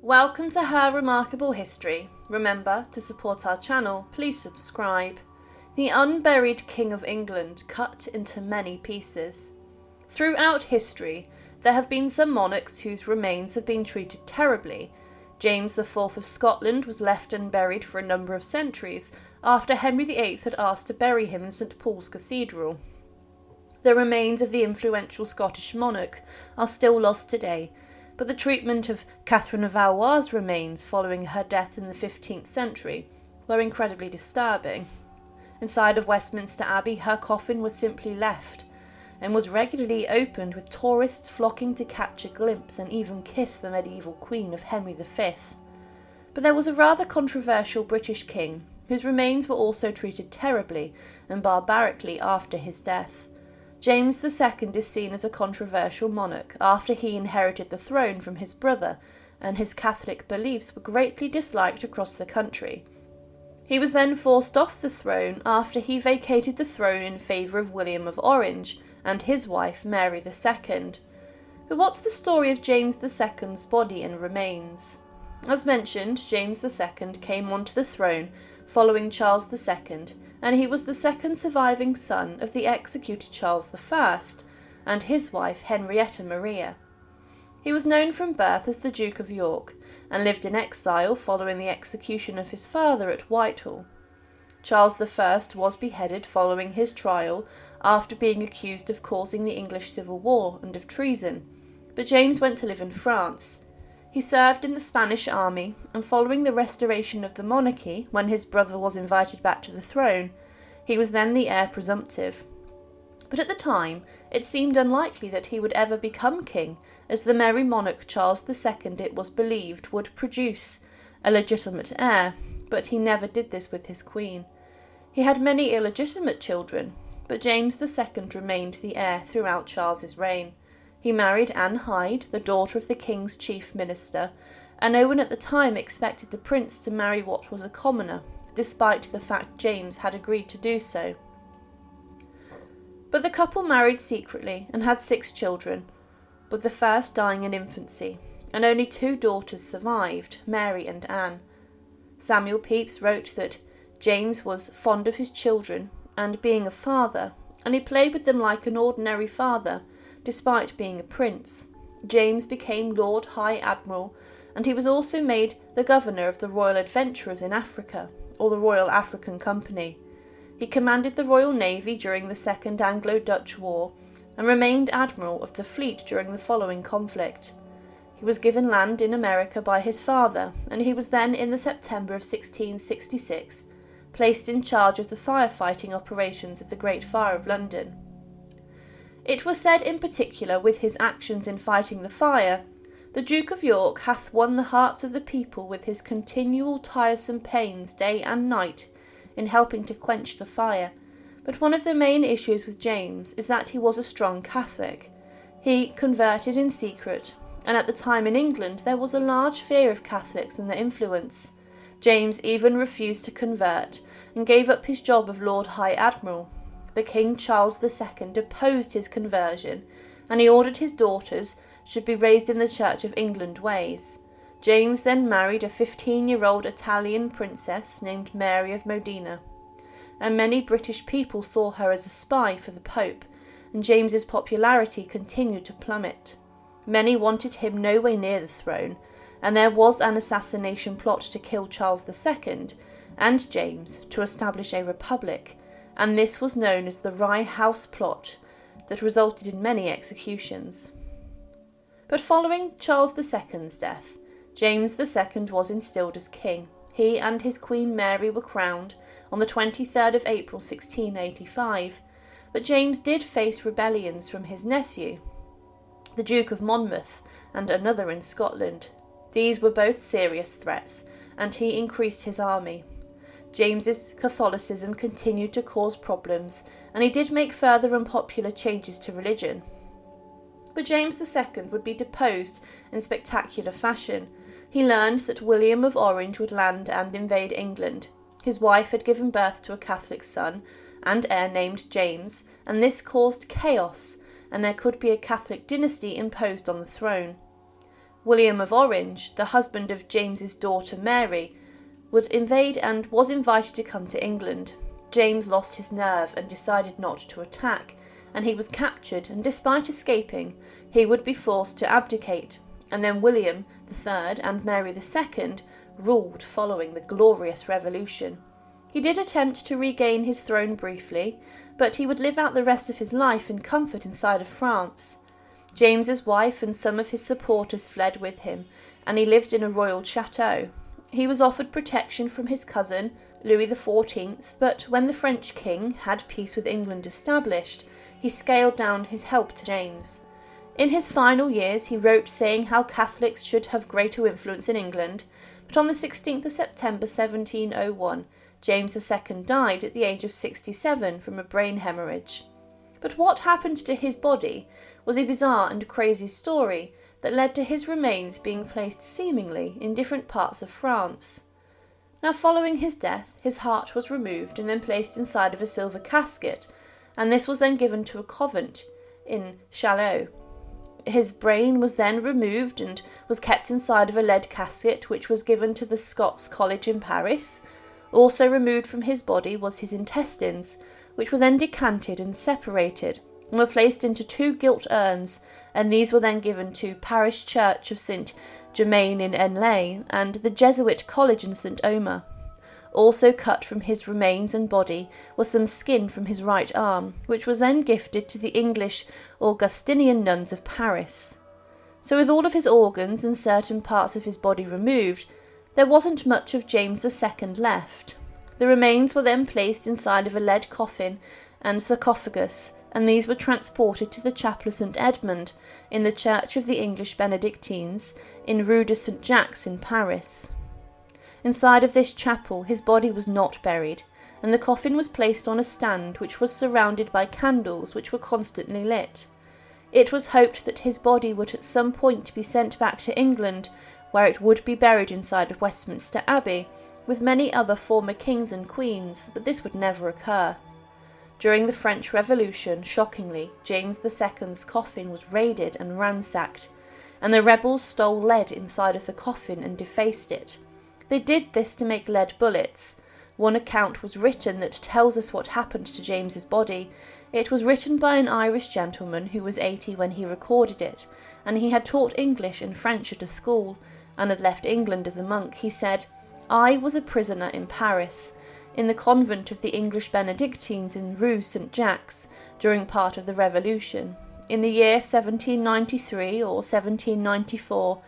Welcome to Her Remarkable History. Remember, to support our channel, please subscribe. The Unburied King of England cut into many pieces. Throughout history, there have been some monarchs whose remains have been treated terribly. James IV of Scotland was left unburied for a number of centuries after Henry VIII had asked to bury him in St Paul's Cathedral. The remains of the influential Scottish monarch are still lost today, but the treatment of Catherine of Valois' remains following her death in the 15th century were incredibly disturbing. Inside of Westminster Abbey, her coffin was simply left and was regularly opened, with tourists flocking to catch a glimpse and even kiss the medieval queen of Henry V. But there was a rather controversial British king whose remains were also treated terribly and barbarically after his death. James II is seen as a controversial monarch after he inherited the throne from his brother, and his Catholic beliefs were greatly disliked across the country. He was then forced off the throne after he vacated the throne in favour of William of Orange and his wife Mary II. But what's the story of James II's body and remains? As mentioned, James II came onto the throne following Charles II, and he was the second surviving son of the executed Charles I and his wife Henrietta Maria. He was known from birth as the Duke of York, and lived in exile following the execution of his father at Whitehall. Charles I was beheaded following his trial after being accused of causing the English Civil War and of treason, but James went to live in France. He served in the Spanish army, and following the restoration of the monarchy, when his brother was invited back to the throne, he was then the heir presumptive. But at the time, it seemed unlikely that he would ever become king, as the merry monarch Charles II, it was believed, would produce a legitimate heir, but he never did this with his queen. He had many illegitimate children, but James II remained the heir throughout Charles's reign. He married Anne Hyde, the daughter of the king's chief minister, and no one at the time expected the prince to marry what was a commoner, despite the fact James had agreed to do so. But the couple married secretly and had 6 children, with the first dying in infancy, and only 2 daughters survived, Mary and Anne. Samuel Pepys wrote that James was fond of his children and being a father, and he played with them like an ordinary father, despite being a prince. James became Lord High Admiral, and he was also made the governor of the Royal Adventurers in Africa, or the Royal African Company. He commanded the Royal Navy during the Second Anglo-Dutch War, and remained Admiral of the fleet during the following conflict. He was given land in America by his father, and he was then, in the September of 1666, placed in charge of the firefighting operations of the Great Fire of London. It was said in particular, with his actions in fighting the fire, the Duke of York hath won the hearts of the people with his continual tiresome pains day and night in helping to quench the fire. But one of the main issues with James is that he was a strong Catholic. He converted in secret, and at the time in England there was a large fear of Catholics and their influence. James even refused to convert and gave up his job of Lord High Admiral. The King Charles II opposed his conversion, and he ordered his daughters should be raised in the Church of England ways. James then married a 15-year-old Italian princess named Mary of Modena, and many British people saw her as a spy for the Pope, and James's popularity continued to plummet. Many wanted him nowhere near the throne, and there was an assassination plot to kill Charles II and James to establish a republic, and this was known as the Rye House Plot, that resulted in many executions. But following Charles II's death, James II was installed as king. He and his Queen Mary were crowned on the 23rd of April 1685, but James did face rebellions from his nephew, the Duke of Monmouth, and another in Scotland. These were both serious threats, and he increased his army. James's Catholicism continued to cause problems, and he did make further unpopular changes to religion. But James II would be deposed in spectacular fashion. He learned that William of Orange would land and invade England. His wife had given birth to a Catholic son and heir named James, and this caused chaos, and there could be a Catholic dynasty imposed on the throne. William of Orange, the husband of James's daughter Mary, would invade and was invited to come to England. James lost his nerve and decided not to attack, and he was captured, and despite escaping, he would be forced to abdicate, and then William III and Mary II ruled following the glorious revolution. He did attempt to regain his throne briefly, but he would live out the rest of his life in comfort inside of France. James's wife and some of his supporters fled with him, and he lived in a royal chateau. He was offered protection from his cousin, Louis XIV, but when the French king had peace with England established, he scaled down his help to James. In his final years he wrote saying how Catholics should have greater influence in England, but on the 16th of September 1701, James II died at the age of 67 from a brain hemorrhage. But what happened to his body was a bizarre and crazy story that led to his remains being placed seemingly in different parts of France. Now, following his death, his heart was removed and then placed inside of a silver casket, and this was then given to a convent in Chaillot. His brain was then removed and was kept inside of a lead casket, which was given to the Scots College in Paris. Also removed from his body was his intestines, which were then decanted and separated, and were placed into 2 gilt urns, and these were then given to Parish Church of St. Germain in En-Laye and the Jesuit College in St. Omer. Also cut from his remains and body was some skin from his right arm, which was then gifted to the English Augustinian nuns of Paris. So with all of his organs and certain parts of his body removed, there wasn't much of James II left. The remains were then placed inside of a lead coffin and sarcophagus, and these were transported to the chapel of St. Edmund in the Church of the English Benedictines in Rue de St. Jacques in Paris. Inside of this chapel his body was not buried, and the coffin was placed on a stand which was surrounded by candles which were constantly lit. It was hoped that his body would at some point be sent back to England, where it would be buried inside of Westminster Abbey with many other former kings and queens, but this would never occur. During the French Revolution, shockingly, James II's coffin was raided and ransacked, and the rebels stole lead inside of the coffin and defaced it. They did this to make lead bullets. One account was written that tells us what happened to James's body. It was written by an Irish gentleman who was 80 when he recorded it, and he had taught English and French at a school, and had left England as a monk. He said, "I was a prisoner in Paris, in the convent of the English Benedictines in Rue St. Jacques, during part of the Revolution. In the year 1793 or 1794,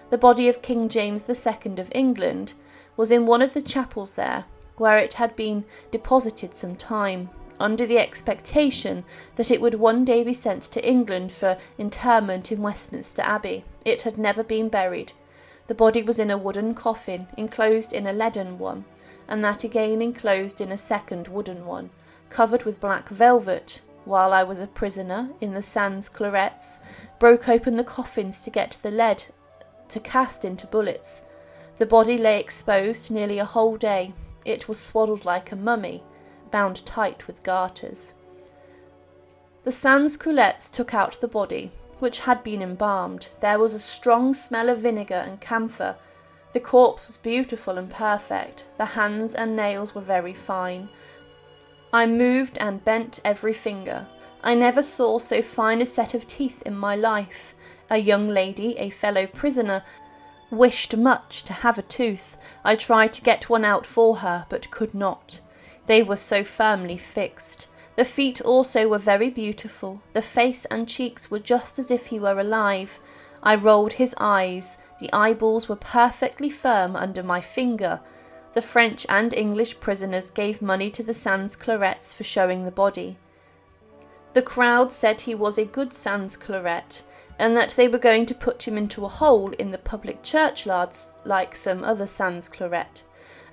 the body of King James II of England was in one of the chapels there, where it had been deposited some time, under the expectation that it would one day be sent to England for interment in Westminster Abbey. It had never been buried. The body was in a wooden coffin, enclosed in a leaden one, and that again enclosed in a second wooden one, covered with black velvet. While I was a prisoner in the Sans Clarets, broke open the coffins to get the lead to cast into bullets. The body lay exposed nearly a whole day. It was swaddled like a mummy, bound tight with garters. The sans-culottes took out the body, which had been embalmed. There was a strong smell of vinegar and camphor. The corpse was beautiful and perfect. The hands and nails were very fine. I moved and bent every finger. I never saw so fine a set of teeth in my life. A young lady, a fellow prisoner, wished much to have a tooth. I tried to get one out for her, but could not. They were so firmly fixed. The feet also were very beautiful. The face and cheeks were just as if he were alive. I rolled his eyes. The eyeballs were perfectly firm under my finger. The French and English prisoners gave money to the sans-clarets for showing the body. The crowd said he was a good sans-claret, and that they were going to put him into a hole in the public churchyards like some other sans-claret,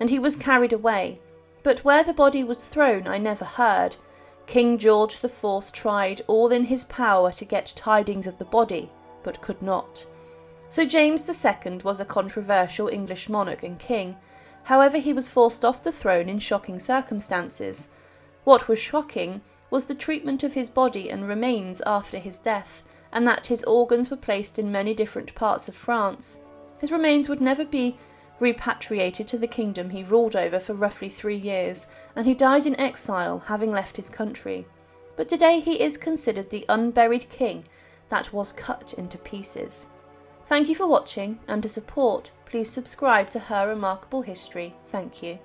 and he was carried away. But where the body was thrown I never heard. King George IV tried all in his power to get tidings of the body, but could not. So James II was a controversial English monarch and king. However, he was forced off the throne in shocking circumstances. What was shocking was the treatment of his body and remains after his death, and that his organs were placed in many different parts of France. His remains would never be repatriated to the kingdom he ruled over for roughly 3 years, and he died in exile, having left his country. But today he is considered the unburied king that was cut into pieces. Thank you for watching, and to support, please subscribe to Her Remarkable History. Thank you.